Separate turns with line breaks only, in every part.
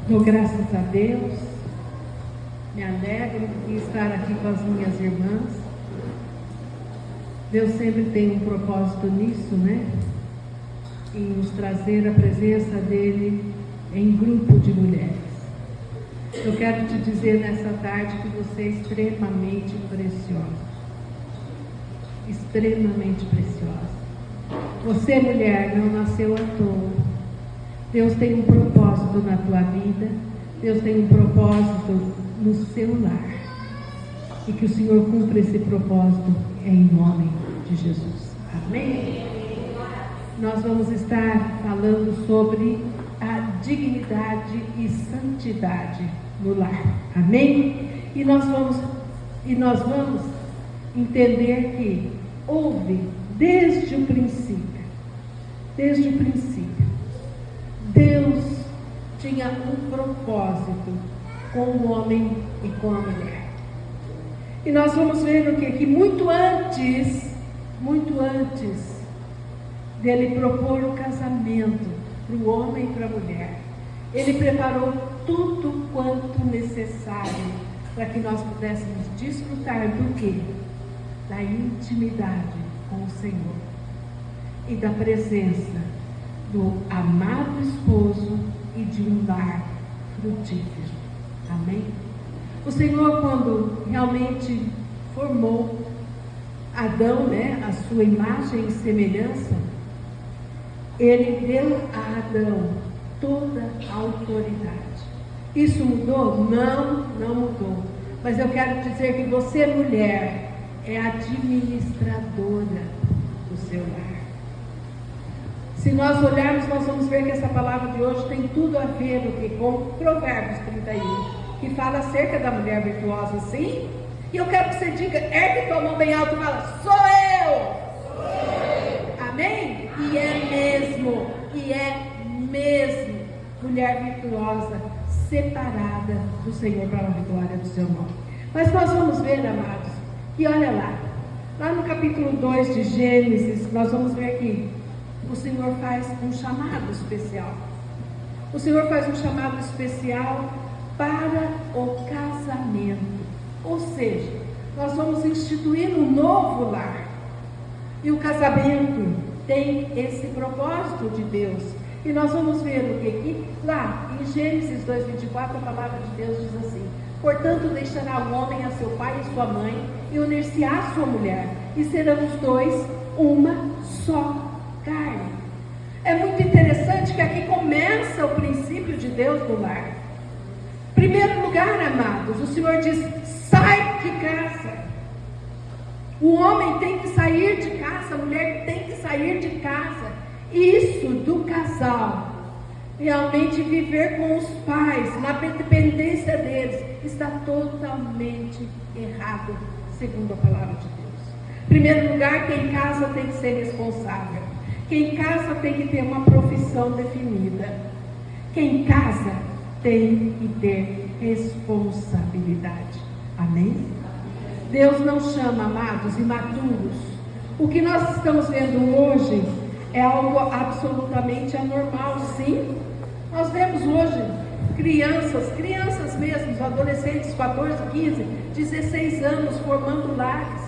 Dou graças a Deus, me alegro em estar aqui com as minhas irmãs. Deus sempre tem um propósito nisso, né? Em nos trazer a presença dele em grupo de mulheres. Eu quero te dizer nessa tarde que você é extremamente preciosa. Extremamente preciosa. Você, mulher, não nasceu à toa. Deus tem um propósito na tua vida. Deus tem um propósito no seu lar. E que o Senhor cumpra esse propósito em nome de Jesus. Amém? Nós vamos estar falando sobre a dignidade e santidade no lar. Amém? E nós vamos entender que houve desde o princípio, Deus tinha um propósito com o homem e com a mulher. E nós vamos ver o quê? Que muito antes dele propor o casamento para o homem e para a mulher, ele preparou tudo quanto necessário para que nós pudéssemos desfrutar do quê? Da intimidade com o Senhor e da presença do amado esposo e de um lar frutífero. Amém? O Senhor, quando realmente formou Adão, né, a sua imagem e semelhança, ele deu a Adão toda a autoridade. Isso mudou? Não mudou. Mas eu quero dizer que você, mulher, é administradora do seu lar. Se nós olharmos, nós vamos ver que essa palavra de hoje tem tudo a ver com Provérbios 31, que fala acerca da mulher virtuosa, sim? E eu quero que você diga, ergue tua mão bem alto e fala, sou eu! Amém? E é mesmo mulher virtuosa, separada do Senhor para a glória do seu nome. Mas nós vamos ver, amados, que olha lá no capítulo 2 de Gênesis, nós vamos ver que o Senhor faz um chamado especial. O Senhor faz um chamado especial para o casamento. Ou seja, nós vamos instituir um novo lar. E o casamento tem esse propósito de Deus. E nós vamos ver o que lá em Gênesis 2:24, a palavra de Deus diz assim: portanto deixará o homem a seu pai e sua mãe, e unir-se-á a sua mulher, e serão os dois uma só carne. É muito interessante que aqui começa o princípio de Deus no lar. Primeiro lugar, amados, o Senhor diz: sai de casa. O homem tem que sair de casa, a mulher tem que sair de casa. Isso do casal, realmente viver com os pais, na dependência deles, está totalmente errado, segundo a palavra de Deus. Em primeiro lugar, quem casa tem que ser responsável. Quem casa tem que ter uma profissão definida. Quem casa tem que ter responsabilidade. Amém? Deus não chama, amados, imaturos. O que nós estamos vendo hoje é algo absolutamente anormal, sim. Nós vemos hoje crianças mesmo, adolescentes, 14, 15, 16 anos, formando lares.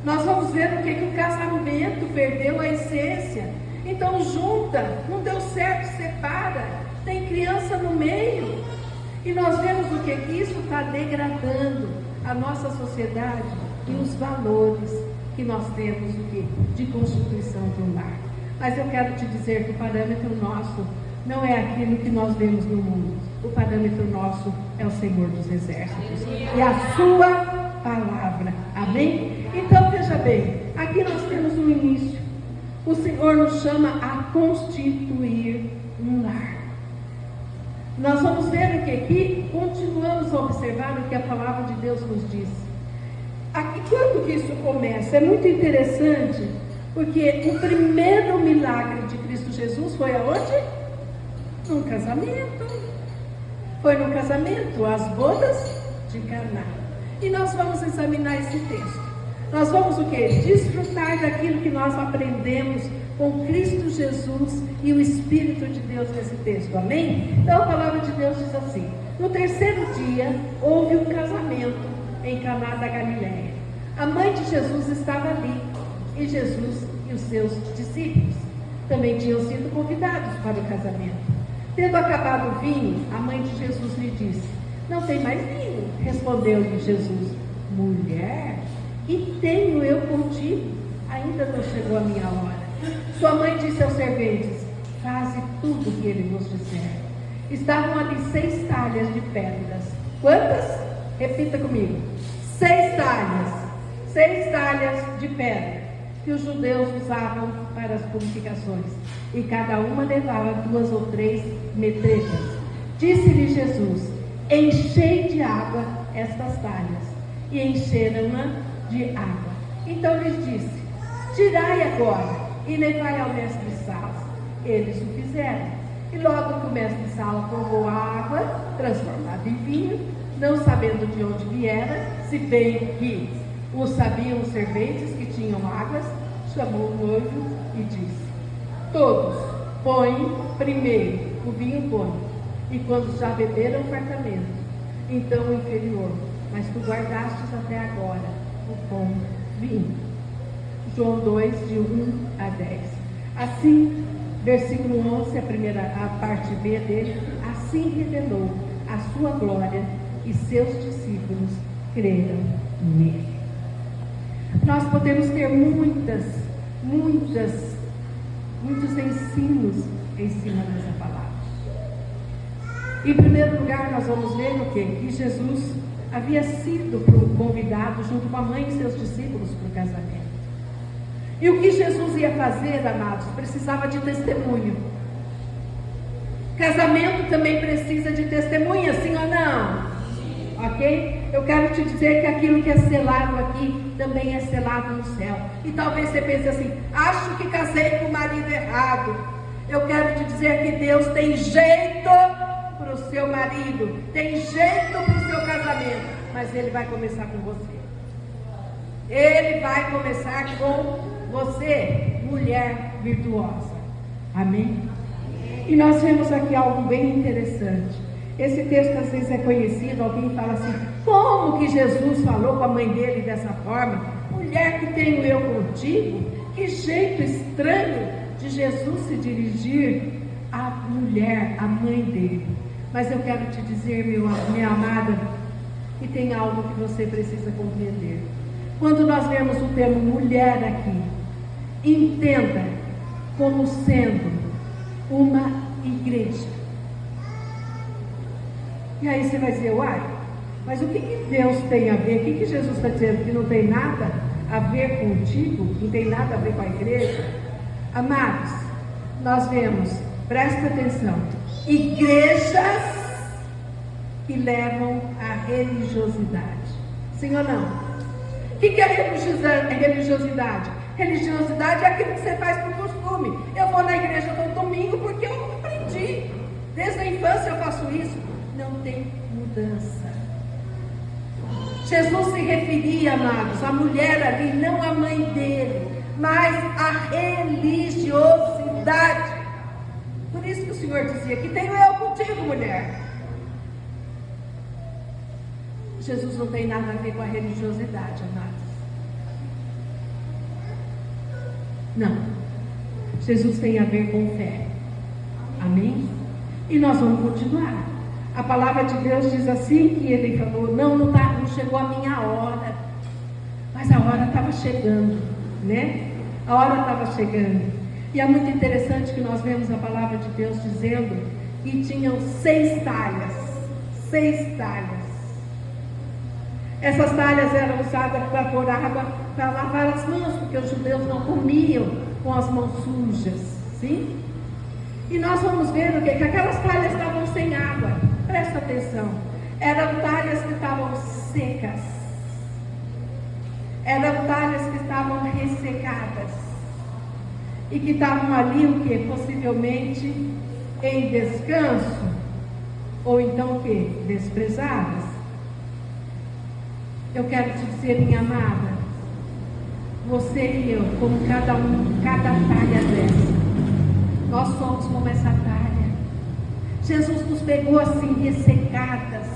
Nós vamos ver o que o casamento perdeu a essência. Então junta, não deu certo, separa, tem criança no meio. E nós vemos o que isso está degradando a nossa sociedade e os valores que nós temos de constituição de um lar. Mas eu quero te dizer que o parâmetro nosso não é aquilo que nós vemos no mundo. O parâmetro nosso é o Senhor dos Exércitos e a sua palavra. Amém? Então veja bem, aqui nós temos um início. O Senhor nos chama a constituir um lar. Nós vamos ver o que aqui continuamos a observar o que a palavra de Deus nos diz. Aqui, quando que isso começa? É muito interessante, porque o primeiro milagre de Cristo Jesus foi aonde? No casamento. Foi no casamento, as bodas de Caná. E nós vamos examinar esse texto. Nós vamos o quê? Desfrutar daquilo que nós aprendemos com Cristo Jesus e o Espírito de Deus nesse texto, amém? Então a palavra de Deus diz assim: no terceiro dia houve um casamento em Caná da Galileia. A mãe de Jesus estava ali, e Jesus e os seus discípulos também tinham sido convidados para o casamento. Tendo acabado o vinho, a mãe de Jesus lhe disse: não tem mais vinho. Respondeu-lhe Jesus: mulher, que tenho eu contigo? Ainda não chegou a minha hora. Sua mãe disse aos serventes: faze tudo o que ele vos disser. Estavam ali 6 talhas de pedras. Quantas? Repita comigo: 6 talhas. 6 talhas de pedra que os judeus usavam para as purificações, e cada uma levava 2 ou 3 metretas. Disse-lhe Jesus: enchei de água estas talhas. E encheram-na de água. Então lhes disse: tirai agora e levai ao mestre-sala. Eles o fizeram. E logo que o mestre-sala provou a água transformada em vinho, não sabendo de onde viera, se bem que o sabiam os serventes que tinham águas, chamou o noivo e disse: todos põem primeiro o vinho bom, e quando já beberam fartamente, então o inferior, mas tu guardastes até agora o bom vinho. João 2, de 1 a 10. Assim, versículo 11, a parte B dele: assim revelou a sua glória, e seus discípulos creram nele. Nós podemos ter muitos ensinos em cima dessa palavra. Em primeiro lugar, nós vamos ver o quê? Que Jesus havia sido convidado junto com a mãe e seus discípulos para o casamento. E o que Jesus ia fazer, amados? Precisava de testemunho. Casamento também precisa de testemunha, sim ou não? Ok? Eu quero te dizer que aquilo que é selado aqui também é selado no céu. E talvez você pense assim: acho que casei com o marido errado. Eu quero te dizer que Deus tem jeito para o seu marido, tem jeito para o seu casamento, mas Ele vai começar com você. Ele vai começar com você, mulher virtuosa. Amém? E nós vemos aqui algo bem interessante. Esse texto às vezes é conhecido, alguém fala assim: como que Jesus falou com a mãe dele dessa forma? Mulher, que tenho eu contigo? Que jeito estranho de Jesus se dirigir à mulher, à mãe dele. Mas eu quero te dizer, minha amada, que tem algo que você precisa compreender. Quando nós vemos o termo mulher aqui, entenda como sendo uma igreja. E aí você vai dizer: uai, mas o que Deus tem a ver? O que Jesus está dizendo? Que não tem nada a ver contigo? Não tem nada a ver com a igreja? Amados, nós vemos, presta atenção, igrejas que levam à religiosidade. Sim ou não? O que é religiosidade? Religiosidade é aquilo que você faz por costume. Eu vou na igreja todo domingo porque eu aprendi. Desde a infância eu faço isso. Não tem mudança. Jesus se referia, amados, à mulher ali, não à mãe dele, mas à religiosidade. Por isso que o Senhor dizia: que tenho eu contigo, mulher. Jesus não tem nada a ver com a religiosidade, amados. Não. Jesus tem a ver com fé. Amém? E nós vamos continuar. A palavra de Deus diz assim, que ele falou: não chegou a minha hora. Mas a hora estava chegando, né? A hora estava chegando. E é muito interessante que nós vemos a palavra de Deus dizendo que tinham 6 talhas. 6 talhas. Essas talhas eram usadas para pôr água, para lavar as mãos, porque os judeus não comiam com as mãos sujas, sim? E nós vamos ver o quê? Que aquelas talhas estavam sem água. Presta atenção. Eram talhas que estavam secas. Eram talhas que estavam ressecadas. E que estavam ali o quê? Possivelmente em descanso. Ou então o quê? Desprezadas. Eu quero te dizer, minha amada, Você e eu, como cada talha dessa, nós somos como essa talha. Jesus nos pegou assim, ressecadas,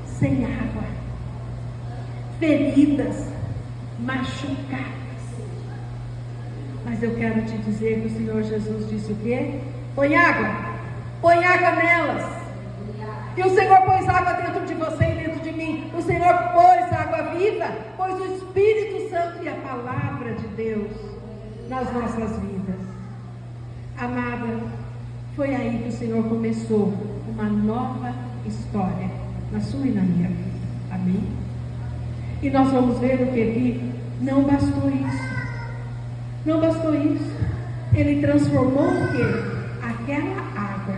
sem água, feridas, machucadas. Mas eu quero te dizer que o Senhor Jesus disse o quê? Põe água nelas. E o Senhor pôs água dentro de você e dentro de mim. O Senhor pôs água viva, pôs o Espírito Santo e a palavra de Deus nas nossas vidas. Amada, foi aí que o Senhor começou uma nova história na sua e na minha vida. Amém? E nós vamos ver o que aqui. Não bastou isso. Não bastou isso. Ele transformou o quê? Aquela água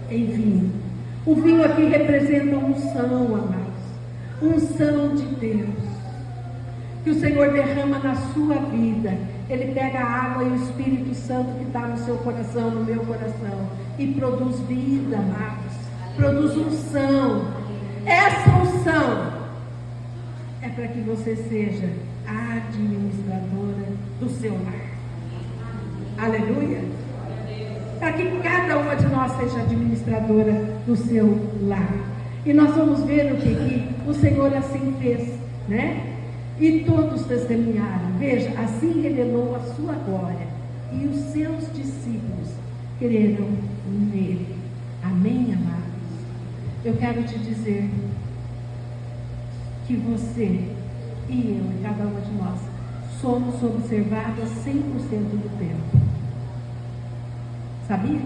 em vinho. O vinho aqui representa unção, amados. Unção de Deus. Que o Senhor derrama na sua vida. Ele pega a água e o Espírito Santo que está no seu coração, no meu coração, e produz vida, amados. Produz unção. Essa unção é para que você seja a administradora do seu lar. Aleluia. Para que cada uma de nós seja administradora do seu lar. E nós vamos ver o que o Senhor assim fez, né? E todos testemunharam. Veja, assim revelou a sua glória, e os seus discípulos creram nele. Amém, amados? Eu quero te dizer que você e eu, e cada uma de nós, somos observadas 100% do tempo. Sabia?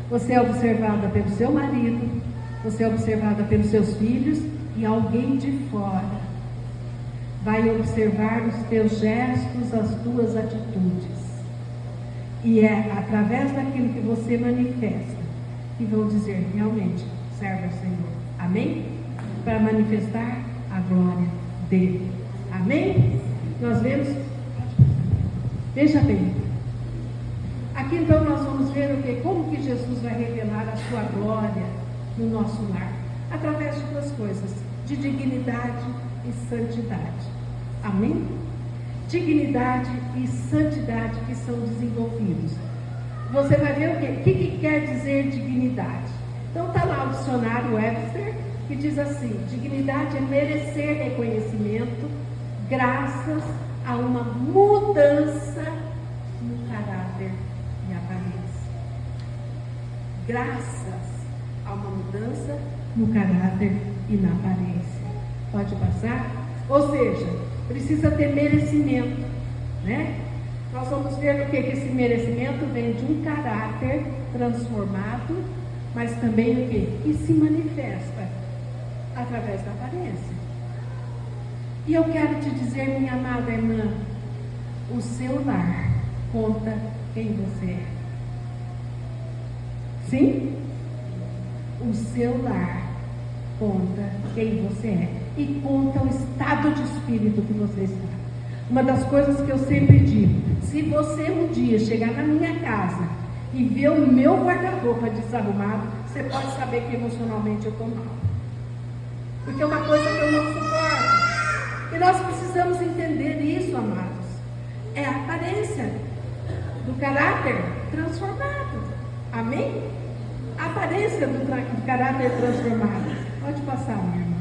Você é observada pelo seu marido, você é observada pelos seus filhos, e alguém de fora vai observar os teus gestos, as tuas atitudes. E é através daquilo que você manifesta que vão dizer, realmente, serve ao Senhor. Amém? Para manifestar a glória dele. Amém? Nós vemos. Veja bem. Aqui então nós vamos ver o que? Como que Jesus vai revelar a sua glória no nosso lar. Através de duas coisas. De dignidade e santidade. Amém? Dignidade e santidade que são desenvolvidos. Você vai ver o quê? O que quer dizer dignidade? Então está lá o dicionário Webster, que diz assim: dignidade é merecer reconhecimento graças a uma mudança no caráter e aparência. Graças a uma mudança no caráter e na aparência. Pode passar? Ou seja, precisa ter merecimento, né? Nós vamos ver o que esse merecimento vem de um caráter transformado, mas também o que se manifesta através da aparência. E eu quero te dizer, minha amada irmã, o seu lar conta quem você é. Sim? O seu lar conta quem você é. E conta o estado de espírito que você está. Uma das coisas que eu sempre digo: se você um dia chegar na minha casa e ver o meu guarda-roupa desarrumado, você pode saber que emocionalmente eu estou mal. Porque é uma coisa que eu não suporto. E nós precisamos entender isso, amados. É a aparência do caráter transformado. Amém? A aparência do caráter transformado. Pode passar, minha irmã.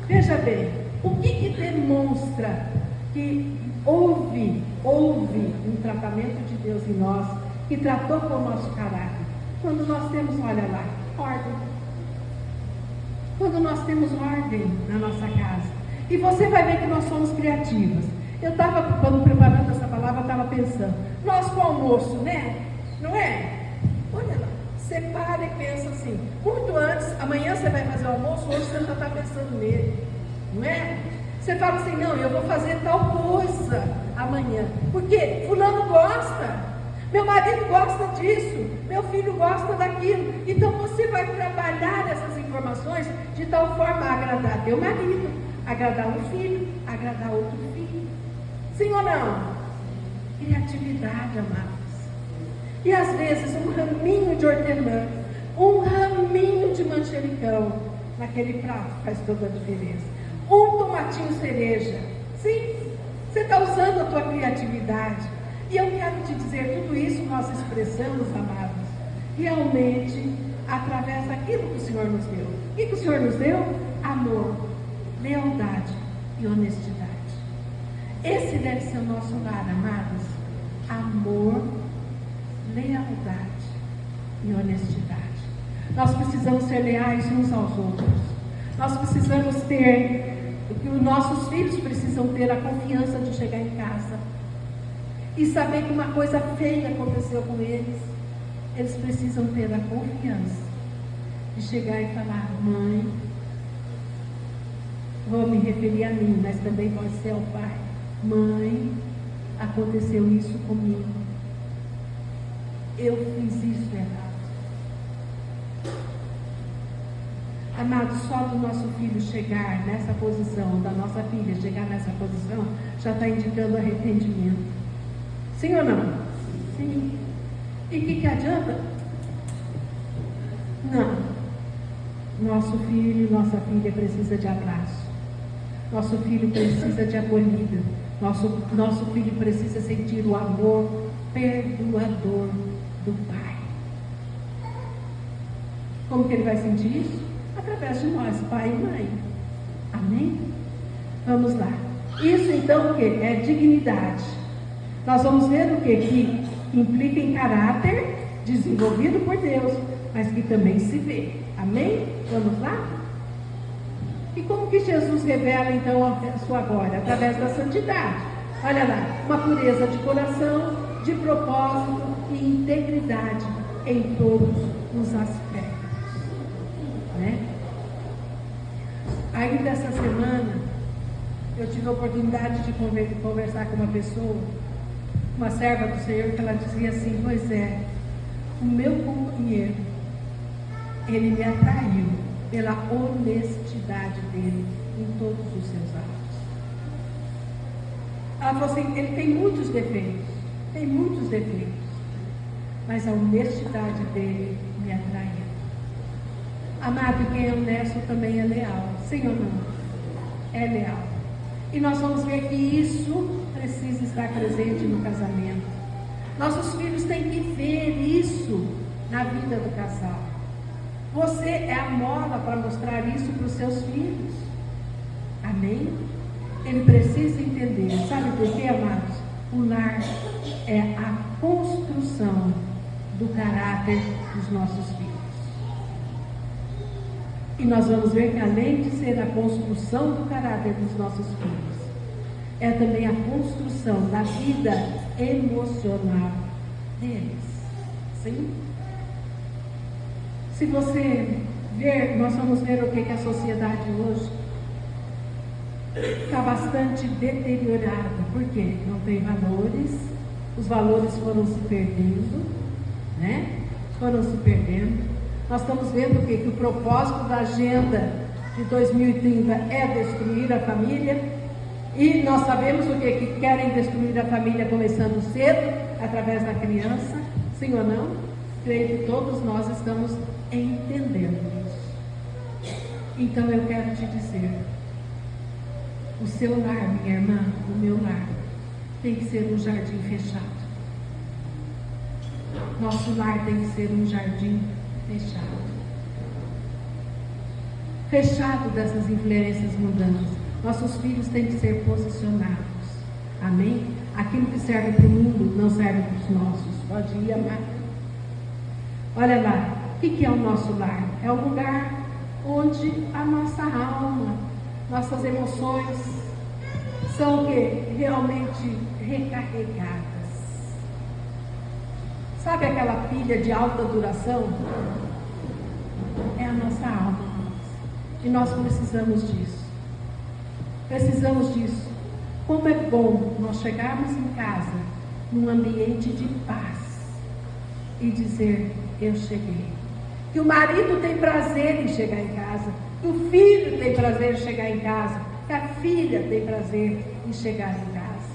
Veja bem, o que demonstra que houve um tratamento de Deus em nós, que tratou com o nosso caráter? Quando nós temos, olha lá, ordem. Quando nós temos ordem na nossa casa. E você vai ver que nós somos criativas. Eu estava, quando preparando essa palavra, estava pensando, nós com o almoço, né? Não é? Olha lá. Você para e pensa assim, muito antes, amanhã você vai fazer o almoço, hoje você já está pensando nele, não é? Você fala assim, não, eu vou fazer tal coisa amanhã, porque fulano gosta, meu marido gosta disso, meu filho gosta daquilo, então você vai trabalhar essas informações de tal forma a agradar teu marido, agradar um filho, agradar outro filho. Sim ou não? Criatividade, amados. E às vezes um raminho de hortelã, um raminho de manjericão naquele prato faz toda a diferença. Um tomatinho cereja. Sim, Você está usando a tua criatividade. E eu quero te dizer, tudo isso nós expressamos, amados, realmente através daquilo que o Senhor nos deu. O que o Senhor nos deu? Amor, lealdade e honestidade. Esse deve ser o nosso lar, amados. Amor, lealdade e honestidade. Nós precisamos ser leais uns aos outros. Nós precisamos ter, que os nossos filhos precisam ter a confiança de chegar em casa e saber que uma coisa feia aconteceu com eles. Eles precisam ter a confiança de chegar e falar: mãe, vou me referir a mim, mas também pode ser ao pai. Mãe, aconteceu isso comigo. Eu fiz isso errado. Amado, só do nosso filho chegar nessa posição, da nossa filha chegar nessa posição, já está indicando arrependimento. Sim ou não? Sim. E o que adianta? Não. Nosso filho, nossa filha precisa de abraço. Nosso filho precisa de acolhida. Nosso filho precisa sentir o amor perdoador do Pai. Como que ele vai sentir isso? Através de nós, pai e mãe. Amém? Vamos lá. Isso então o que? É dignidade. Nós vamos ver o que? Que implica em caráter desenvolvido por Deus, mas que também se vê. Amém? Vamos lá? E como que Jesus revela então a sua glória? Através da santidade. Olha lá, uma pureza de coração, de propósito e integridade em todos os aspectos. Né? Ainda essa semana eu tive a oportunidade de conversar com uma pessoa, uma serva do Senhor, que ela dizia assim: pois é, o meu companheiro, ele me atraiu pela honestidade dele em todos os seus atos. Ela falou assim: ele tem muitos defeitos, mas a honestidade dele me atraiu. Amado, quem é honesto também é leal. Sim ou não? É leal. E nós vamos ver que isso precisa estar presente no casamento. Nossos filhos têm que ver isso na vida do casal. Você é a mola para mostrar isso para os seus filhos. Amém? Ele precisa entender. Sabe por quê, amados? O lar é a construção do caráter dos nossos filhos. E nós vamos ver que, além de ser a construção do caráter dos nossos filhos, é também a construção da vida emocional deles. Sim? Se você ver, nós vamos ver o que a sociedade hoje está bastante deteriorada. Por quê? Não tem valores, os valores foram se perdendo, né? Foram se perdendo. Nós estamos vendo o quê? Que o propósito da agenda de 2030 é destruir a família. E nós sabemos o quê? Que querem destruir a família começando cedo, através da criança. Sim ou não? Creio que todos nós estamos entendendo isso. Então eu quero te dizer: o seu lar, minha irmã, o meu lar, tem que ser um jardim fechado. Nosso lar tem que ser um jardim fechado dessas influências mundanas. Nossos filhos têm que ser posicionados. Amém? Aquilo que serve para o mundo não serve para os nossos. Pode ir, amar. Olha lá, o que é o nosso lar? É o lugar onde a nossa alma, nossas emoções são o quê? Realmente recarregadas. Sabe aquela pilha de alta duração? É a nossa alma. E nós precisamos disso. Precisamos disso. Como é bom nós chegarmos em casa, num ambiente de paz, e dizer: eu cheguei. Que o marido tem prazer em chegar em casa, que o filho tem prazer em chegar em casa, que a filha tem prazer em chegar em casa.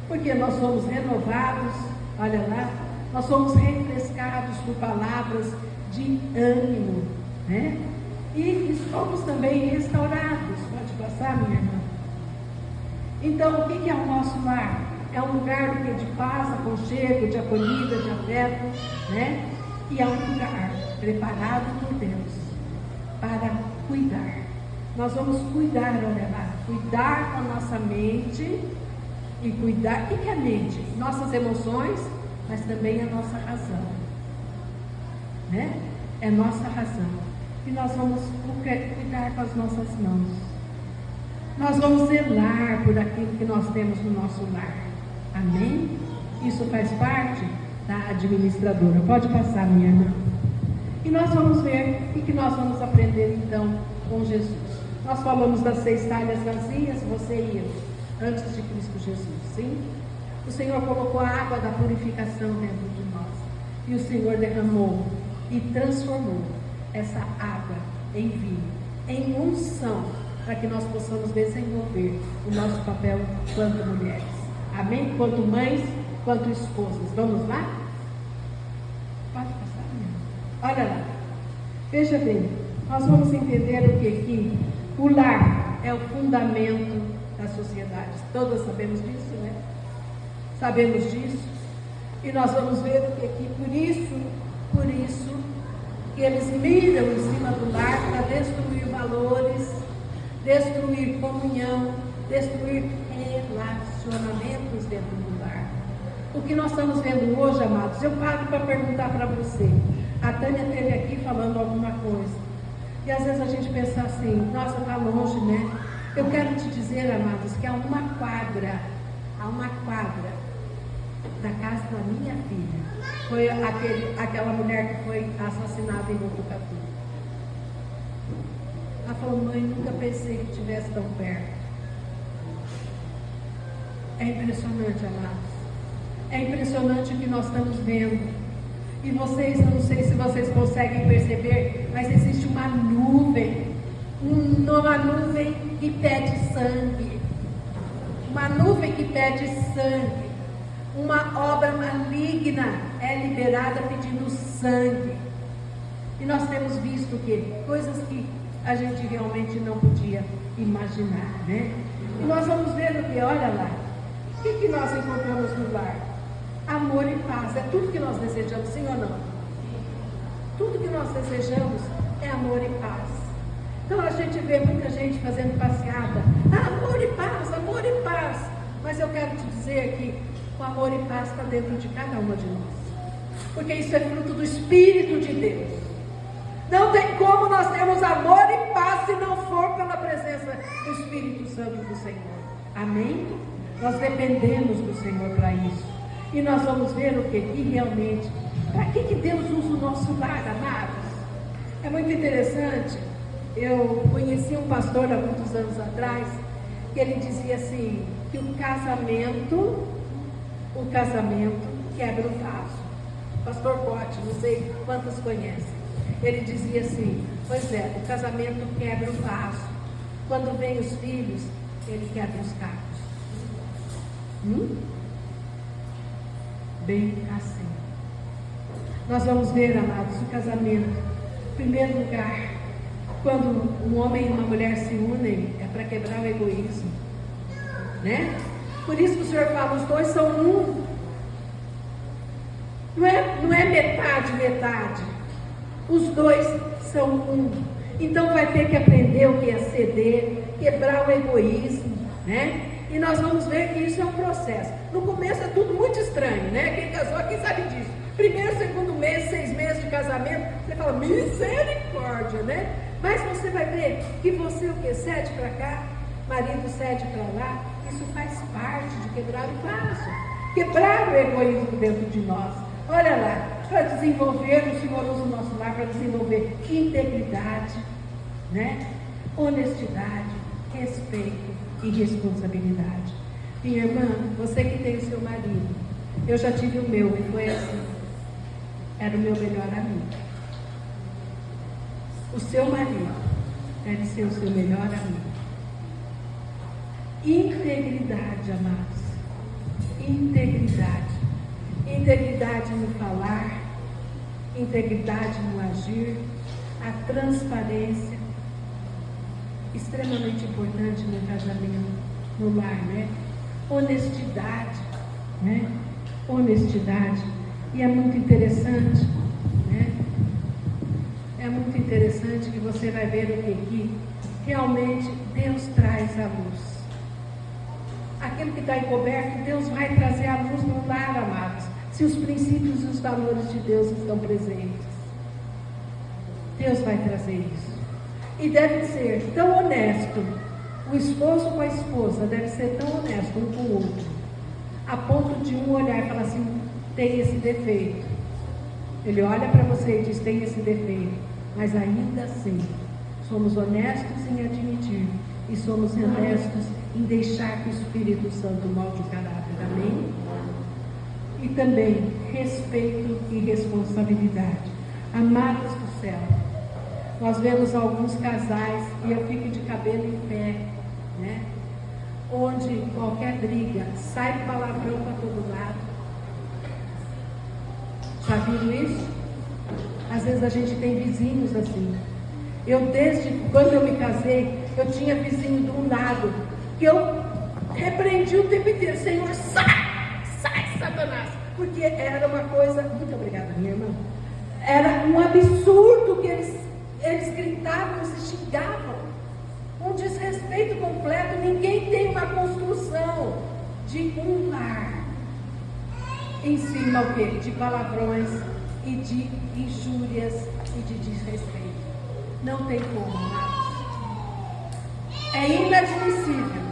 Porque nós somos renovados, olha lá, nós somos refrescados por palavras de ânimo, né? E somos também restaurados. Pode passar, minha irmã? Então, o que é o nosso lar? É um lugar de paz, aconchego, de acolhida, de afeto, né? E é um lugar preparado por Deus para cuidar. Nós vamos cuidar, olha lá, cuidar com a nossa mente e cuidar. O que é a mente? Nossas emoções, mas também a nossa razão, né? É nossa razão. E nós vamos cuidar com as nossas mãos. Nós vamos zelar por aquilo que nós temos no nosso lar. Amém? Isso faz parte da administradora. Pode passar, minha irmã. E nós vamos ver o que nós vamos aprender então com Jesus. Nós falamos das 6 talhas vazias, você e eu, antes de Cristo Jesus, sim? O Senhor colocou a água da purificação dentro de nós. E o Senhor derramou e transformou essa água em vinho, em unção, para que nós possamos desenvolver o nosso papel quanto mulheres. Amém? Quanto mães, quanto esposas. Vamos lá? Pode passar, minha. Olha lá. Veja bem, nós vamos entender o que o lar é o fundamento da sociedade. Todas sabemos disso, né? Sabemos disso. E nós vamos ver o que por isso que eles miram em cima do lar para destruir valores, destruir comunhão, destruir relacionamentos dentro do lar. O que nós estamos vendo hoje, amados, eu paro para perguntar para você. A Tânia esteve aqui falando alguma coisa. E às vezes a gente pensa assim, nossa, está longe, né? Eu quero te dizer, amados, que há uma quadra da casa da minha filha. Foi aquela mulher que foi assassinada em Botucatu. Ela falou, mãe, nunca pensei que estivesse tão perto. É impressionante, amados. É impressionante o que nós estamos vendo. E vocês, eu não sei se vocês conseguem perceber, mas existe uma nuvem que pede sangue. Uma nuvem que pede sangue. Uma obra maligna é liberada pedindo sangue. E nós temos visto que coisas que a gente realmente não podia imaginar, né? E nós vamos ver o que, olha lá, o que nós encontramos no lar? Amor e paz, é tudo que nós desejamos, sim ou não? Tudo que nós desejamos é amor e paz. Então a gente vê muita gente fazendo passeada, amor e paz, mas eu quero te dizer que o amor e paz está dentro de cada uma de nós, porque isso é fruto do Espírito de Deus. Não tem como nós termos amor e paz se não for pela presença do Espírito Santo do Senhor. Amém? Nós dependemos do Senhor para isso. E nós vamos ver o que realmente, para que Deus usa o nosso lar, amados? É muito interessante. Eu conheci um pastor há muitos anos atrás, que ele dizia assim, que o casamento quebra o vaso. Pastor Bote, não sei quantos conhecem. Ele dizia assim, pois é, o casamento quebra o vaso. Quando vem os filhos, ele quebra os cacos. Bem assim. Nós vamos ver, amados, o casamento. Em primeiro lugar, quando um homem e uma mulher se unem, é para quebrar o egoísmo, né? Por isso que o Senhor fala, os dois são um. Não é metade. Os dois são um. Então vai ter que aprender o que é ceder, quebrar o egoísmo, né? E nós vamos ver que isso é um processo. No começo é tudo muito estranho, né? Quem casou aqui sabe disso. Primeiro, segundo mês, 6 meses de casamento, você fala, misericórdia, né? Mas você vai ver que você o que? Cede para cá, marido cede para lá. Isso faz parte de quebrar o vaso. Quebrar o egoísmo dentro de nós. Olha lá, para desenvolver, o Senhor usa o nosso lar para desenvolver integridade, né? Honestidade, respeito e responsabilidade. Minha irmã, você que tem o seu marido, eu já tive o meu e foi assim. Era o meu melhor amigo. O seu marido deve ser o seu melhor amigo. Integridade, amados. Integridade. Integridade no falar, integridade no agir, a transparência, extremamente importante no casamento. no lar, né? Honestidade, né? Honestidade. E é muito interessante, né? É muito interessante que você vai ver o que realmente Deus traz a luz. Aquilo que está encoberto, Deus vai trazer a luz no lar, amados, se os princípios e os valores de Deus estão presentes. Deus vai trazer isso. E deve ser tão honesto, o esposo com a esposa deve ser tão honesto um com o outro, a ponto de um olhar e falar assim: tem esse defeito. Ele olha para você e diz: tem esse defeito, mas ainda assim somos honestos em admitir e somos honestos em deixar que o Espírito Santo molde o caráter. Amém? E também respeito e responsabilidade. Amados do céu, nós vemos alguns casais, e eu fico de cabelo em pé, né? Onde qualquer briga sai palavrão para todo lado. Já viram isso? Às vezes a gente tem vizinhos assim. Eu, desde quando eu me casei, eu tinha vizinho de um lado que eu repreendi o tempo inteiro: Senhor, sai, Satanás, porque era uma coisa, muito obrigada, minha irmã, era um absurdo que eles gritavam, se xingavam, um desrespeito completo. Ninguém tem uma construção de um lar em cima o quê? De palavrões e de injúrias e de desrespeito. Não tem como, amados. É inadmissível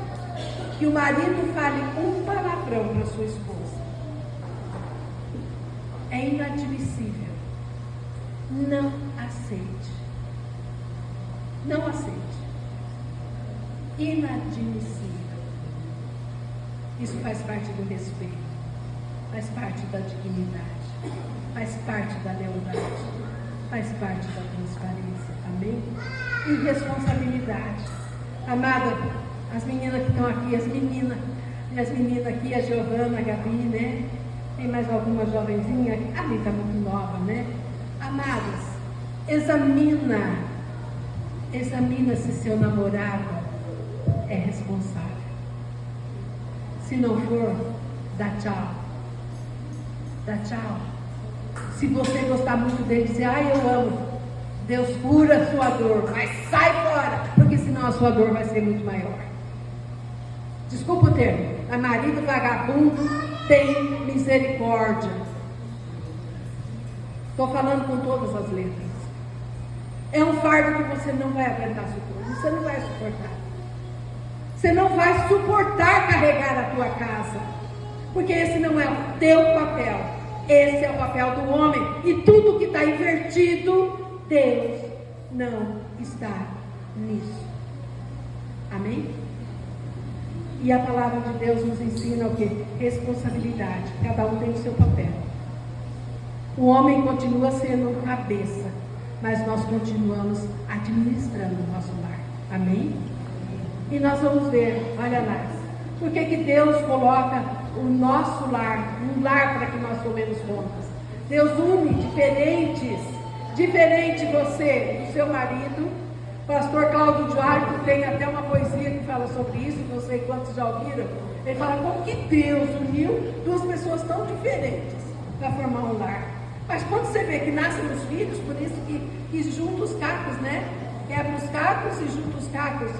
que o marido fale um palavrão para sua esposa. É inadmissível. Não aceite. Não aceite. Inadmissível. Isso faz parte do respeito, faz parte da dignidade, faz parte da lealdade, faz parte da transparência. Amém? E responsabilidade. Amada, as meninas que estão aqui, as meninas aqui, a Giovana, a Gabi, né? Tem mais alguma jovenzinha? Ali está muito nova, né? Amadas, examina se seu namorado é responsável. Se não for, dá tchau. Dá tchau. Se você gostar muito dele, dizer: ai, eu amo, Deus cura a sua dor, mas sai fora, porque senão a sua dor vai ser muito maior. Desculpa o termo, mas marido vagabundo tem misericórdia. Estou falando com todas as letras. É um fardo que você não vai aguentar suportar. Você não vai suportar. Você não vai suportar carregar a tua casa, porque esse não é o teu papel. Esse é o papel do homem. E tudo que está invertido, Deus não está nisso. Amém? E a palavra de Deus nos ensina o quê? Responsabilidade. Cada um tem o seu papel. O homem continua sendo o cabeça, mas nós continuamos administrando o nosso lar. Amém? E nós vamos ver, olha lá, por que Deus coloca o nosso lar, um lar para que nós tomemos contas. Deus une diferente você do seu marido. Pastor Cláudio Duarte tem até uma poesia que fala sobre isso, não sei quantos já ouviram. Ele fala como que Deus uniu duas pessoas tão diferentes para formar um lar. Mas quando você vê que nascem os filhos, por isso que junta os cacos, né? Quebra os cacos e junta os cacos.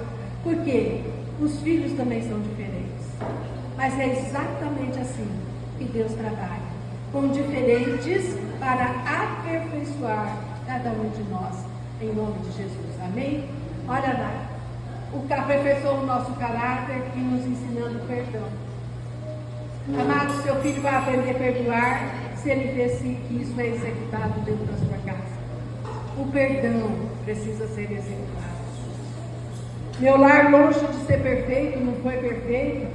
Por quê? Os filhos também são diferentes. Mas é exatamente assim que Deus trabalha. Com diferentes para aperfeiçoar cada um de nós. Em nome de Jesus. Amém? Olha lá. O que aperfeiçoa o nosso caráter e nos ensinando perdão. Amado, seu filho vai aprender a perdoar se ele vê que isso é executado dentro da sua casa. O perdão precisa ser executado. Meu lar, longe de ser perfeito, não foi perfeito.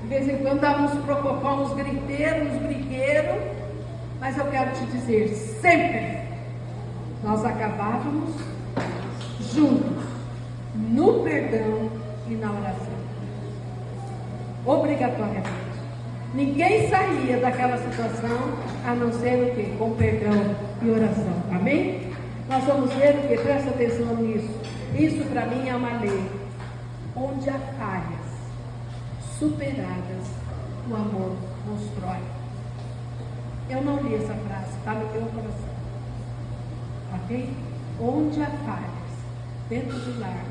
De vez em quando dava uns prococó, uns griteiros, uns brigueiros. Mas eu quero te dizer, sempre nós acabávamos juntos, no perdão e na oração. Obrigatoriamente. Ninguém saía daquela situação a não ser o quê? Com perdão e oração. Amém? Nós vamos ver o quê? Presta atenção nisso. Isso para mim é uma lei. Onde há falhas, superadas, o amor constrói. Eu não li essa frase, está no meu coração. Ok? Onde há falhas dentro do lar,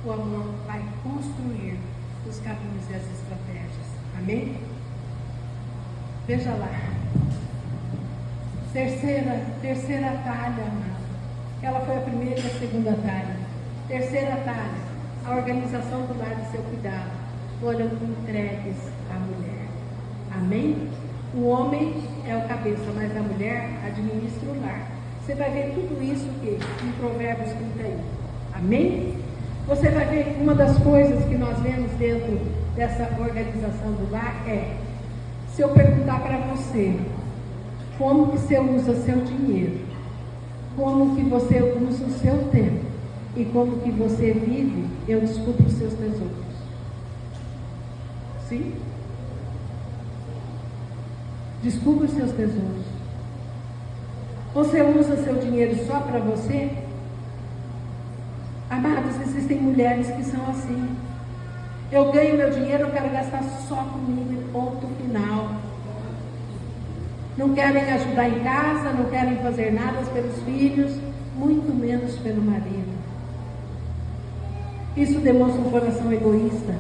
o amor vai construir os caminhos e as estratégias. Amém? Veja lá. Terceira talha, amado. Ela foi a primeira e a segunda talha. Terceira talha, a organização do lar e seu cuidado foram entregues à mulher. Amém? O homem é o cabeça, mas a mulher administra o lar. Você vai ver tudo isso aqui em Provérbios 31. Amém? Você vai ver uma das coisas que nós vemos dentro dessa organização do lar é, se eu perguntar para você, como que você usa seu dinheiro, como que você usa o seu tempo e como que você vive, eu descubro os seus tesouros. Sim? Descubra os seus tesouros. Você usa seu dinheiro só para você? Amados, existem mulheres que são assim. Eu ganho meu dinheiro, eu quero gastar só comigo, ponto final. Não querem ajudar em casa, não querem fazer nada pelos filhos, muito menos pelo marido. Isso demonstra um coração egoísta.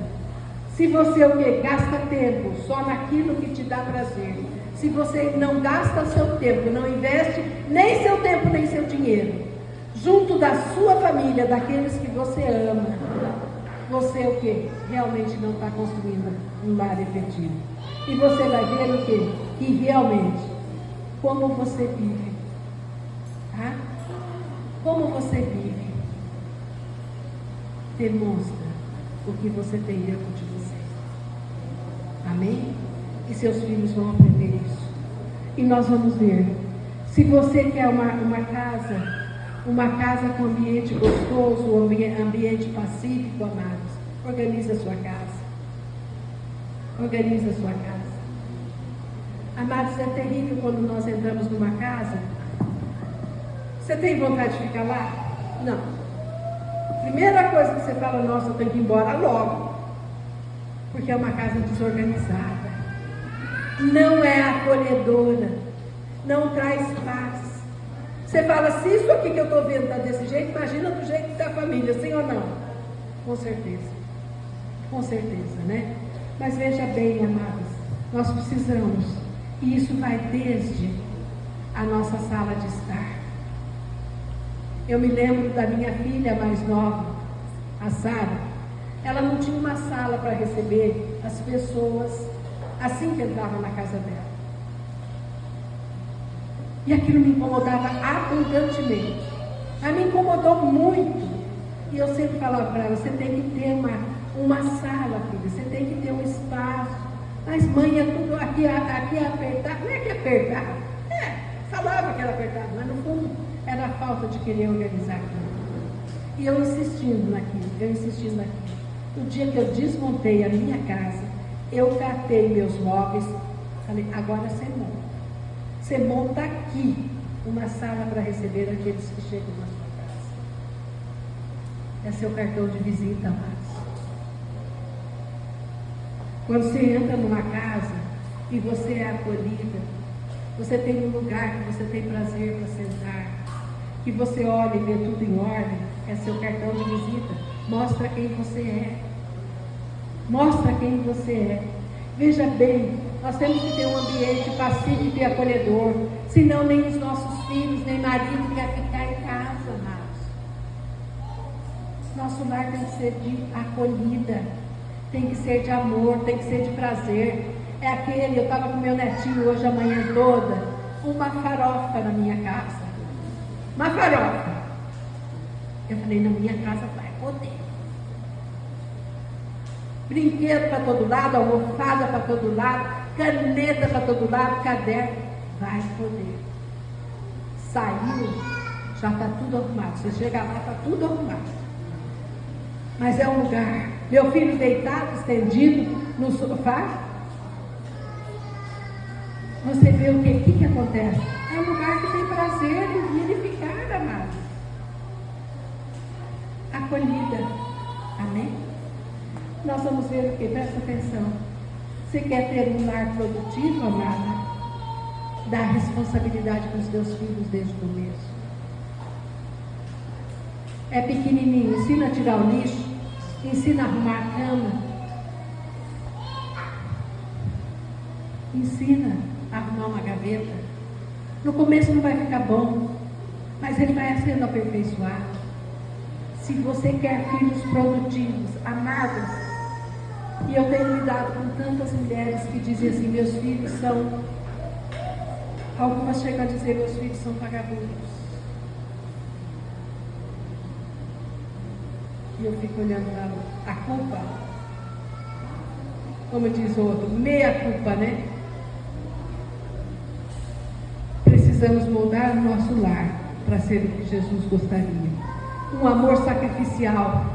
Se você o que? Gasta tempo só naquilo que te dá prazer. Se você não gasta seu tempo, não investe nem seu tempo nem seu dinheiro, junto da sua família, daqueles que você ama, você o que? Realmente não está construindo um lar efetivo. E você vai ver o que? Que realmente, como você vive, tá? Como você vive, demonstra o que você tem dentro de você. Amém? E seus filhos vão aprender isso. E nós vamos ver. Se você quer uma casa com ambiente gostoso, um ambiente pacífico, amados, organize a sua casa. Organize a sua casa. Amados, é terrível quando nós entramos numa casa. Você tem vontade de ficar lá? Não. Primeira coisa que você fala, nossa, eu tenho que ir embora logo. Porque é uma casa desorganizada. Não é acolhedora. Não traz paz. Você fala, se isso aqui que eu estou vendo está desse jeito, imagina do jeito que está a família, sim ou não? Com certeza. Com certeza, né? Mas veja bem, amados, nós precisamos, e isso vai desde a nossa sala de estar. Eu me lembro da minha filha mais nova, a Sara. Ela não tinha uma sala para receber as pessoas assim que entravam na casa dela. E aquilo me incomodava abundantemente. Ela me incomodou muito. E eu sempre falava para ela, você tem que ter uma sala, filha, você tem que ter um espaço. Mas mãe, é tudo aqui é apertado. Não é que é apertado. Falava que era apertado, mas no fundo era a falta de querer organizar aquilo. E eu insistindo naquilo. No dia que eu desmontei a minha casa, eu catei meus móveis, falei, agora você monta. Você monta aqui uma sala para receber aqueles que chegam na sua casa. É seu cartão de visita, amados. Quando você entra numa casa e você é acolhida, você tem um lugar que você tem prazer para sentar, que você olha e vê tudo em ordem, é seu cartão de visita. Mostra quem você é. Mostra quem você é. Veja bem, nós temos que ter um ambiente pacífico e acolhedor, senão nem os nossos filhos, nem marido quer ficar em casa, amados. Nosso lar tem que ser de acolhida, tem que ser de amor, tem que ser de prazer. É aquele, eu estava com meu netinho hoje a manhã toda, uma farofa na minha casa. Uma farofa. Eu falei, na minha casa vai poder. Brinquedo para todo lado, almofada para todo lado, caneta para todo lado, caderno, vai poder. Saiu, já está tudo arrumado. Você chega lá, está tudo arrumado. Mas é um lugar. Meu filho deitado, estendido no sofá. Você vê o que acontece? É um lugar que tem prazer em vir e ficar, amado. Acolhida. Amém? Nós vamos ver o que? Presta atenção. Você quer ter um lar produtivo, amada? Dá responsabilidade para os teus filhos desde o começo. É pequenininho, ensina a tirar o lixo, ensina a arrumar a cama, ensina a arrumar uma gaveta. No começo não vai ficar bom, mas ele vai sendo aperfeiçoado. Se você quer filhos produtivos, amados, e eu tenho lidado com tantas mulheres que dizem assim, meus filhos são, algumas chegam a dizer, meus filhos são vagabundos. E eu fico olhando a culpa, como diz o outro, meia culpa, né? Precisamos moldar o nosso lar para ser o que Jesus gostaria. Um amor sacrificial.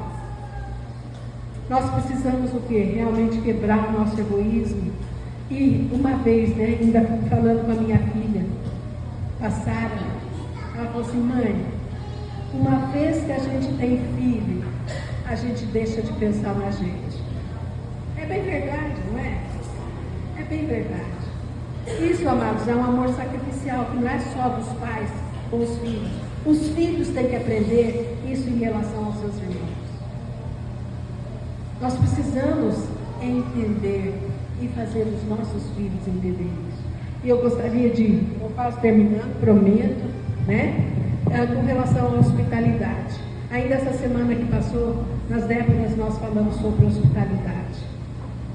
Nós precisamos o quê? Realmente quebrar o nosso egoísmo. E uma vez, né, ainda falando com a minha filha, a Sara, ela falou assim, mãe, uma vez que a gente tem filho, a gente deixa de pensar na gente. É bem verdade, não é? É bem verdade. Isso, amados, é um amor sacrificial, que não é só dos pais com os filhos. Os filhos têm que aprender isso em relação aos seus irmãos. Nós precisamos entender e fazer os nossos filhos entender isso. E eu gostaria de, eu faço terminando, prometo, né? Com relação à hospitalidade. Ainda essa semana que passou, nas décadas nós falamos sobre hospitalidade.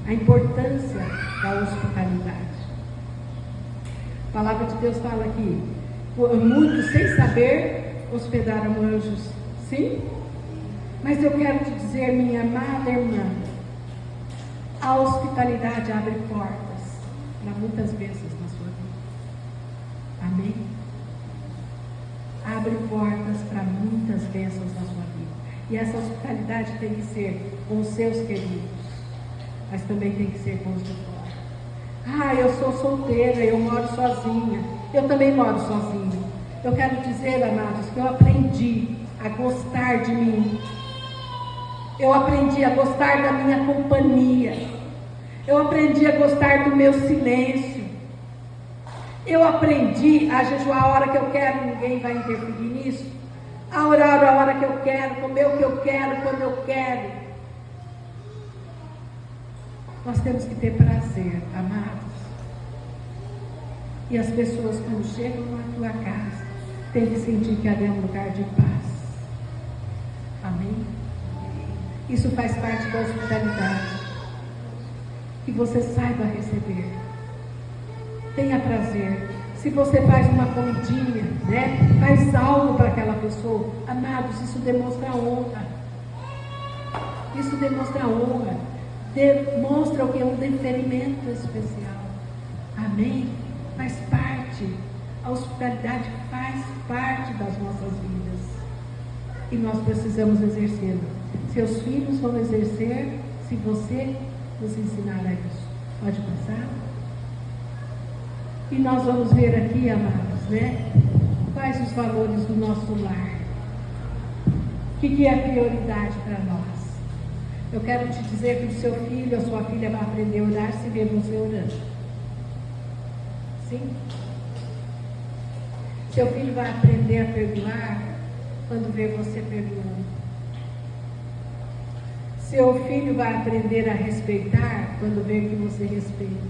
A importância da hospitalidade. A palavra de Deus fala aqui, muitos sem saber hospedaram anjos, sim? Mas eu quero te dizer, minha amada irmã, a hospitalidade abre portas para muitas bênçãos na sua vida. Amém? Abre portas para muitas bênçãos na sua vida. E essa hospitalidade tem que ser com os seus queridos, mas também tem que ser com os de fora. Eu sou solteira, eu moro sozinha. Eu também moro sozinha. Eu quero dizer, amados, que eu aprendi a gostar de mim. Eu aprendi a gostar da minha companhia. Eu aprendi a gostar do meu silêncio. Eu aprendi a jejuar a hora que eu quero, ninguém vai interferir nisso. A orar a hora que eu quero, comer o que eu quero, quando eu quero. Nós temos que ter prazer, amados. E as pessoas, quando chegam na tua casa, têm que sentir que ali é um lugar de paz. Amém? Isso faz parte da hospitalidade. Que você saiba receber. Tenha prazer. Se você faz uma comidinha, né? Faz algo para aquela pessoa. Amados, isso demonstra honra. Isso demonstra honra. Demonstra o que é um deferimento especial. Amém? Faz parte. A hospitalidade faz parte das nossas vidas. E nós precisamos exercê-la. Seus filhos vão exercer se você nos ensinar a isso. Pode passar? E nós vamos ver aqui, amados, né? Quais os valores do nosso lar. O que é prioridade para nós? Eu quero te dizer que o seu filho, a sua filha vai aprender a orar se ver você orando. Sim? Seu filho vai aprender a perdoar quando vê você perdoando. Seu filho vai aprender a respeitar quando vê que você respeita.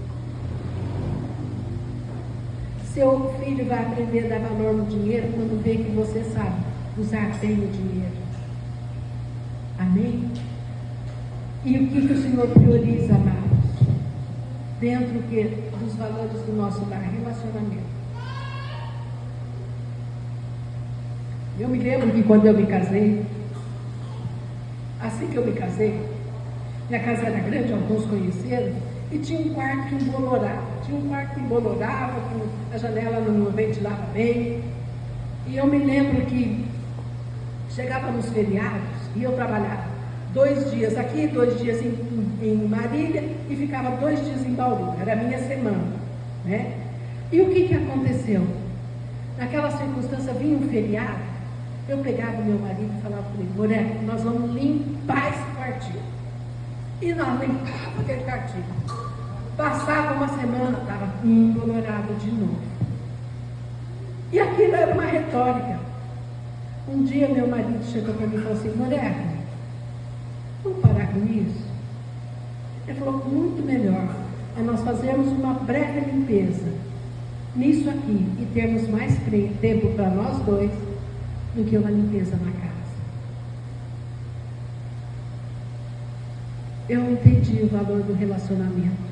Seu filho vai aprender a dar valor no dinheiro quando vê que você sabe usar bem o dinheiro. Amém? E o que o Senhor prioriza, amados? Dentro dos valores do nosso lar, relacionamento. Eu me lembro que quando eu me casei, assim que eu me casei, minha casa era grande, alguns conheceram, e tinha um quarto que embolorava. Que a janela não ventilava bem. E eu me lembro que chegava nos feriados, e eu trabalhava 2 dias aqui, 2 dias em Marília, e ficava 2 dias em Bauru. Era a minha semana, né? E o que aconteceu? Naquela circunstância, vinha um feriado, eu pegava o meu marido e falava para ele, Moreco, nós vamos limpar esse quartinho. E nós limpávamos aquele quartinho. Passava uma semana, estava embolorado de novo. E aquilo era uma retórica. Um dia meu marido chegou para mim e falou assim: mulher, vamos parar com isso? Ele falou: muito melhor é nós fazermos uma breve limpeza nisso aqui e termos mais tempo para nós dois do que uma limpeza na casa. Eu entendi o valor do relacionamento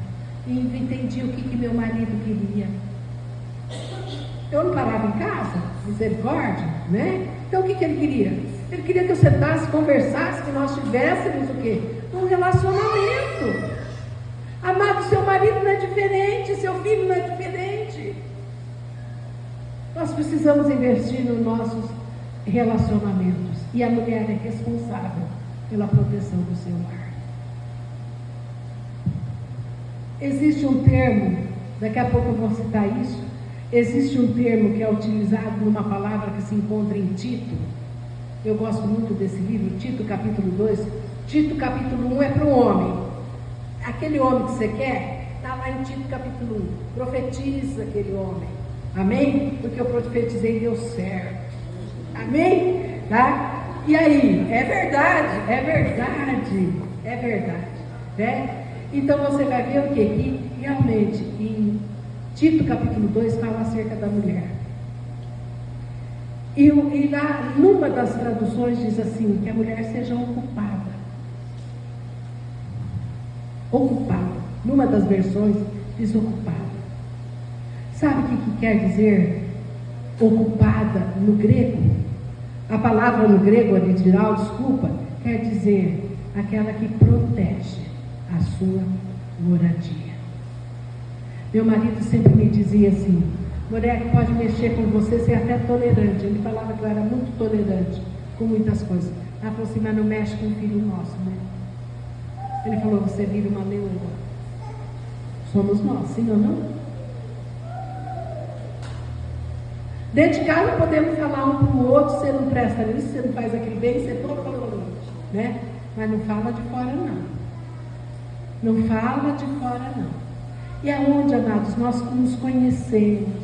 e entendi o que meu marido queria. Eu não parava em casa, misericórdia, né? Então o que ele queria? Ele queria que eu sentasse, conversasse, que nós tivéssemos o quê? Um relacionamento. Amado, seu marido não é diferente, seu filho não é diferente. Nós precisamos investir nos nossos relacionamentos. E a mulher é responsável pela proteção do seu lar. Existe um termo, daqui a pouco eu vou citar isso. Existe um termo que é utilizado numa palavra que se encontra em Tito. Eu gosto muito desse livro, Tito capítulo 2. Tito capítulo 1 é para o homem. Aquele homem que você quer, está lá em Tito capítulo 1. Profetiza aquele homem. Amém? Porque eu profetizei e deu certo. Amém? Tá? E aí? É verdade, é verdade, é verdade. Né? Então você vai ver o quê? Que realmente em Tito capítulo 2 fala acerca da mulher. E lá, numa das traduções diz assim, que a mulher seja ocupada. Ocupada. Numa das versões diz ocupada. Sabe o que quer dizer ocupada no grego? A palavra no grego original, desculpa, quer dizer aquela que protege a sua moradia. Meu marido sempre me dizia assim: mulher que pode mexer com você, você é até tolerante. Ele falava que eu era muito tolerante com muitas coisas. Ela falou assim: mas não mexe com o filho nosso, né? Ele falou: você vira uma leoa. Somos nós, sim ou não? Dentro de casa podemos falar um para o outro: você não presta nisso, você não faz aquilo bem, você é todo tolerante, né? Mas não fala de fora, não. Não fala de fora, não. E aonde, amados, nós nos conhecemos,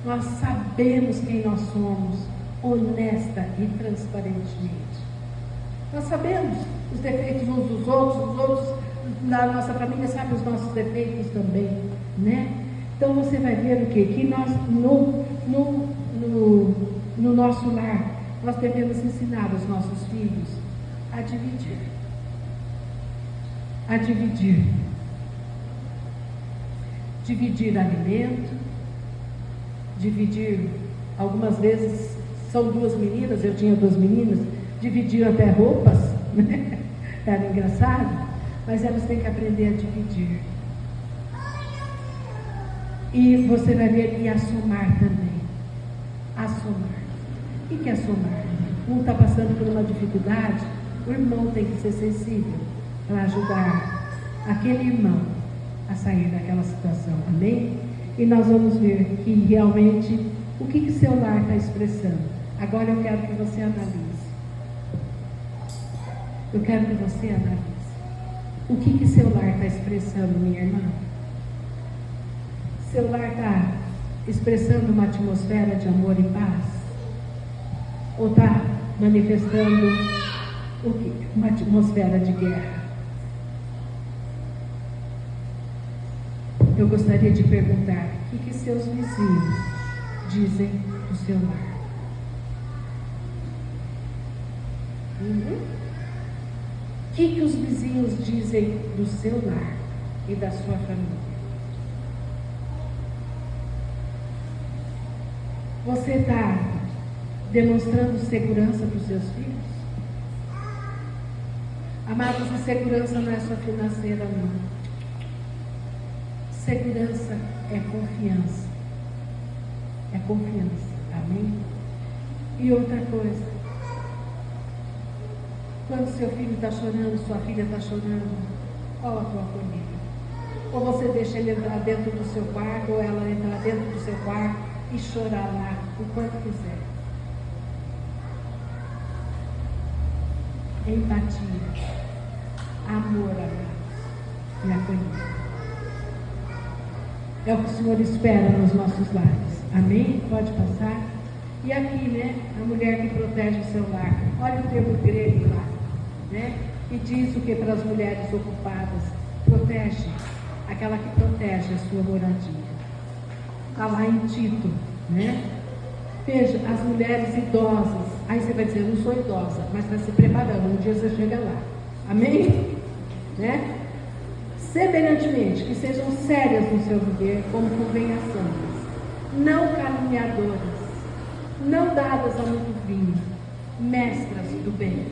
nós sabemos quem nós somos, honesta e transparentemente. Nós sabemos os defeitos uns dos outros, os outros na nossa família sabem os nossos defeitos também, né? Então você vai ver o quê? Que nós, no nosso lar, nós devemos ensinar os nossos filhos a dividir. A dividir. Dividir alimento, dividir, algumas vezes são duas meninas, eu tinha duas meninas, dividiam até roupas, né? Era engraçado, mas elas têm que aprender a dividir. E você vai ver, e a somar também. A somar. O que é somar? Um está passando por uma dificuldade, o irmão tem que ser sensível para ajudar aquele irmão a sair daquela situação, amém? E nós vamos ver que realmente o que seu lar está expressando. Agora eu quero que você analise. Eu quero que você analise. O que seu lar está expressando, minha irmã? Seu lar está expressando uma atmosfera de amor e paz? Ou está manifestando o quê? Uma atmosfera de guerra? Eu gostaria de perguntar: o que seus vizinhos dizem do seu lar? O que os vizinhos dizem do seu lar e da sua família? Você está demonstrando segurança para os seus filhos? Amados, a segurança não é só financeira, não. Segurança é confiança. É confiança. Amém? E outra coisa. Quando seu filho está chorando, sua filha está chorando, qual a tua acolhida? Ou você deixa ele entrar dentro do seu quarto, ou ela entrar dentro do seu quarto e chorar lá o quanto quiser. Empatia. Amor, amados. E acolhida. É o que o Senhor espera nos nossos lares. Amém? Pode passar. E aqui, né, a mulher que protege o seu lar. Olha o termo grego lá, né? E diz o que para as mulheres ocupadas? Protege, aquela que protege a sua moradia. Está lá em Tito, né? Veja, as mulheres idosas. Aí você vai dizer, eu não sou idosa, mas está se preparando, um dia você chega lá. Amém? Né? Semelhantemente, que sejam sérias no seu viver, como convém a santas, não caluniadoras, não dadas a muito vinho, mestras do bem,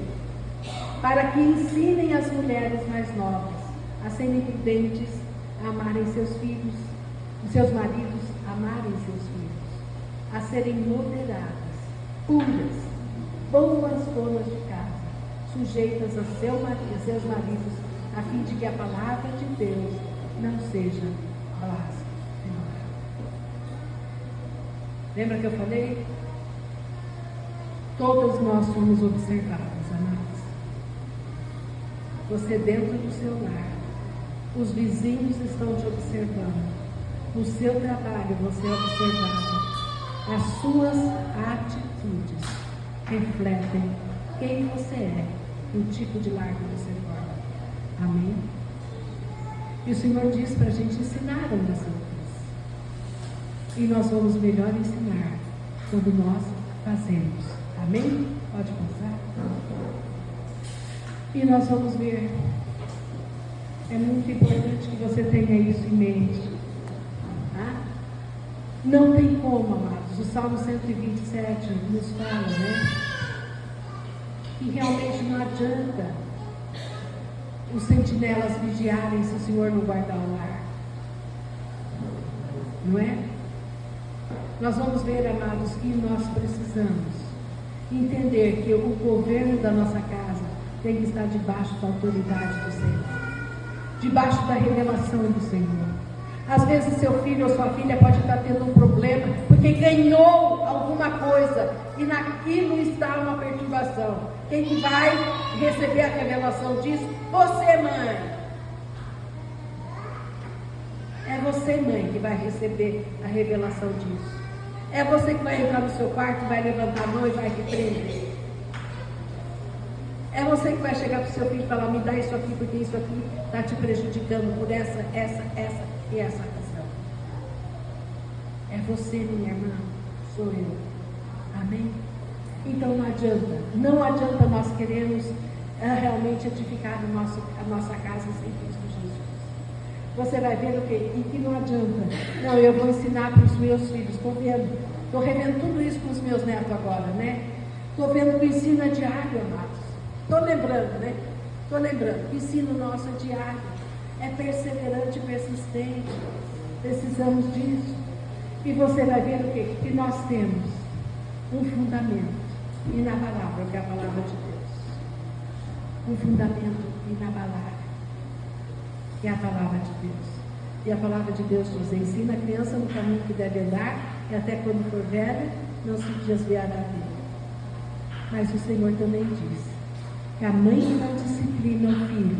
para que ensinem as mulheres mais novas a serem prudentes, a amarem seus filhos, os seus maridos a amarem seus filhos, a serem moderadas, puras, boas donas de casa, sujeitas a seus maridos, a fim de que a palavra de Deus não seja blasfema. Lembra que eu falei? Todas nós somos observadas, amados. Você dentro do seu lar, os vizinhos estão te observando, no seu trabalho você é observado. As suas atitudes refletem quem você é e o tipo de lar que você forma. Amém? E o Senhor diz para a gente ensinar umas outras. E nós vamos melhor ensinar quando nós fazemos. Amém? Pode passar? E nós vamos ver. É muito importante que você tenha isso em mente. Tá? Não tem como, amados. O Salmo 127 nos fala, né? Que realmente não adianta os sentinelas vigiarem se o Senhor não guardar o lar. Não é? Nós vamos ver, amados, que nós precisamos entender que o governo da nossa casa tem que estar debaixo da autoridade do Senhor, debaixo da revelação do Senhor. Às vezes seu filho ou sua filha pode estar tendo um problema porque ganhou alguma coisa e naquilo está uma perturbação. Quem que vai receber a revelação disso? Você, mãe. É você, mãe, que vai receber a revelação disso. É você que vai entrar no seu quarto, vai levantar a mão e vai repreender. É você que vai chegar para o seu filho e falar, me dá isso aqui, porque isso aqui está te prejudicando por essa e essa razão. É você, minha irmã, sou eu. Amém? Então não adianta nós queremos realmente edificar a nossa casa sem Cristo Jesus. Você vai ver o quê? E que não adianta. Não, eu vou ensinar para os meus filhos. Estou revendo tudo isso com os meus netos agora, né? Estou vendo que o ensino é diário, amados. Estou lembrando, né? Estou lembrando que o ensino nosso é diário. É perseverante e persistente. Precisamos disso. E você vai ver o quê? Que nós temos um fundamento inabalável, que é a palavra de Deus. Um fundamento inabalável, que é a palavra de Deus. E a palavra de Deus nos ensina a criança no caminho que deve andar, e até quando for velha, não se desviará dele. Mas o Senhor também diz que a mãe que não disciplina o filho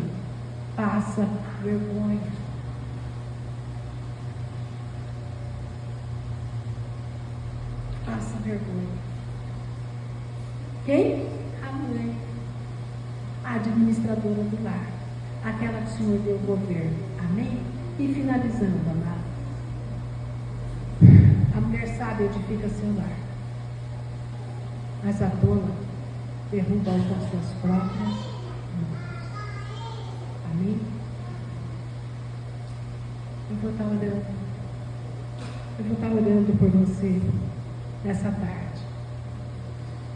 passa vergonha. Passa vergonha. Quem? A mãe, a administradora do lar, aquela que o Senhor deu o governo. Amém? E finalizando, amado, a mulher sábia edifica seu lar, mas a tola derruba com as suas próprias mãos. Amém? Eu vou estar orando por você nessa tarde.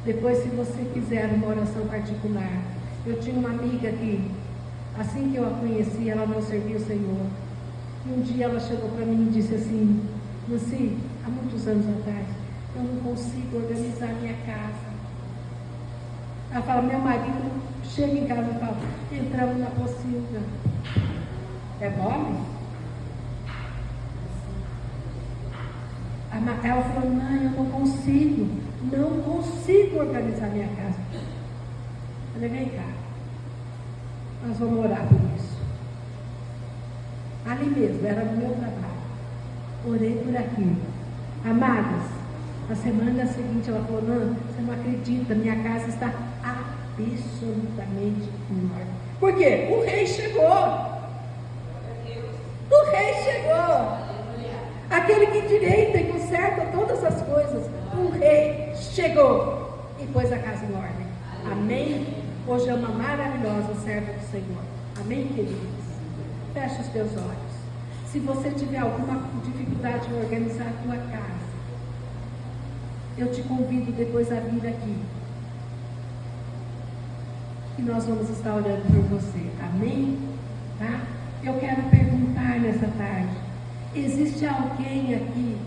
Depois, se você quiser uma oração particular, eu tinha uma amiga que, assim que eu a conheci, ela não servia o Senhor. E um dia ela chegou para mim e disse assim, Lucy, há muitos anos atrás, eu não consigo organizar minha casa. Ela fala, meu marido chega em casa e fala, entramos na pocilga. É mole? Ela falou, mãe, eu não consigo organizar minha casa. Eu falei, vem cá, nós vamos orar por isso. Ali mesmo, era no meu trabalho. orei por aquilo. Amadas, na semana seguinte ela falou, não, você não acredita, minha casa está absolutamente em ordem. Por quê? O rei chegou. O rei chegou. Aquele que direita e conserta todas as coisas. O rei chegou e pôs a casa em ordem. Amém? Hoje é uma maravilhosa serva do Senhor. Amém, queridos? Feche os teus olhos. Se você tiver alguma dificuldade em organizar a tua casa, eu te convido depois a vir aqui. E nós vamos estar orando por você. Amém? Tá? Eu quero perguntar nessa tarde. Existe alguém aqui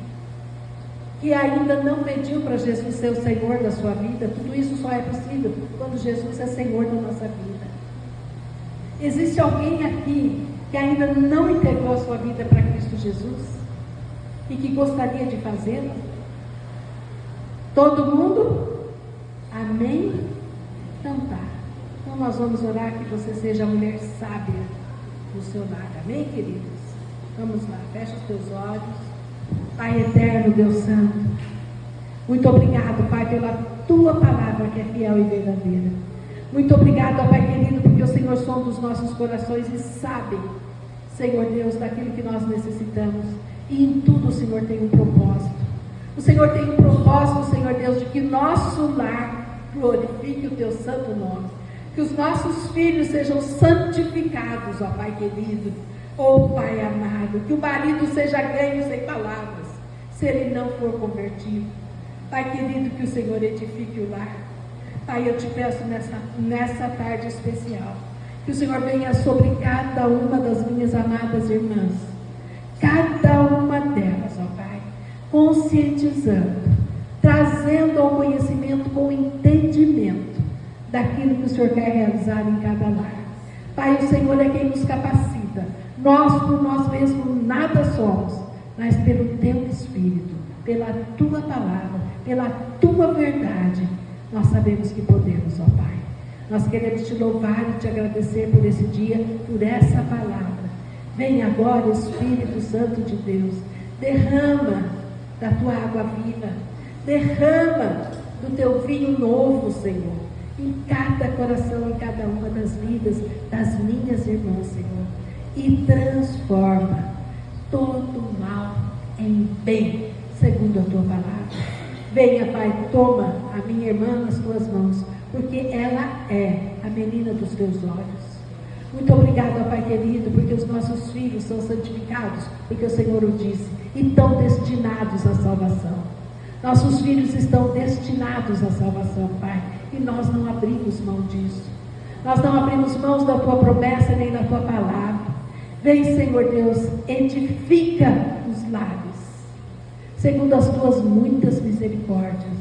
que ainda não pediu para Jesus ser o Senhor da sua vida? Tudo isso só é possível quando Jesus é Senhor da nossa vida. Existe alguém aqui que ainda não entregou a sua vida para Cristo Jesus e que gostaria de fazê-lo? Todo mundo? Amém? Então tá. Então nós vamos orar que você seja a mulher sábia do seu lar. Amém, queridos? Vamos lá, fecha os teus olhos. Pai eterno, Deus santo, muito obrigado, Pai, pela tua palavra que é fiel e verdadeira. Muito obrigado, Pai querido, porque o Senhor sonda os nossos corações e sabe, Senhor Deus, daquilo que nós necessitamos. E em tudo o Senhor tem um propósito. O Senhor tem um propósito, Senhor Deus, de que nosso lar glorifique o teu santo nome. Que os nossos filhos sejam santificados, ó Pai querido, ó Pai amado. Que o marido seja ganho sem palavras, se ele não for convertido. Pai querido, que o Senhor edifique o lar. Pai, eu te peço nessa tarde especial, que o Senhor venha sobre cada uma das minhas amadas irmãs, cada uma delas, ó Pai, conscientizando, trazendo ao conhecimento com entendimento daquilo que o Senhor quer realizar em cada lar. Pai, o Senhor é quem nos capacita. Nós por nós mesmos nada somos, mas pelo teu Espírito, pela tua palavra, pela tua verdade, nós sabemos que podemos, ó Pai. Nós queremos te louvar e te agradecer por esse dia, por essa palavra. Vem agora, Espírito Santo de Deus, derrama da tua água viva, derrama do teu vinho novo, Senhor, em cada coração, em cada uma das vidas das minhas irmãs, Senhor, e transforma todo mal em bem, segundo a tua palavra. Venha, Pai, toma a minha irmã nas tuas mãos, porque ela é a menina dos teus olhos. Muito obrigado, Pai querido, porque os nossos filhos são santificados, porque o Senhor o disse, e estão destinados à salvação. Nossos filhos estão destinados à salvação, Pai, e nós não abrimos mão disso. Nós não abrimos mãos da tua promessa nem da tua palavra. Vem, Senhor Deus, edifica os lares, segundo as tuas muitas misericórdias.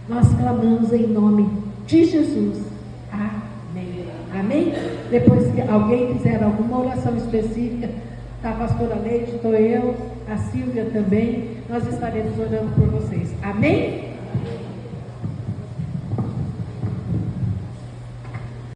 Nós clamamos em nome de Jesus. Amém. Amém? Depois que alguém fizer alguma oração específica, está a pastora Leite, estou eu, a Silvia também, nós estaremos orando por vocês. Amém?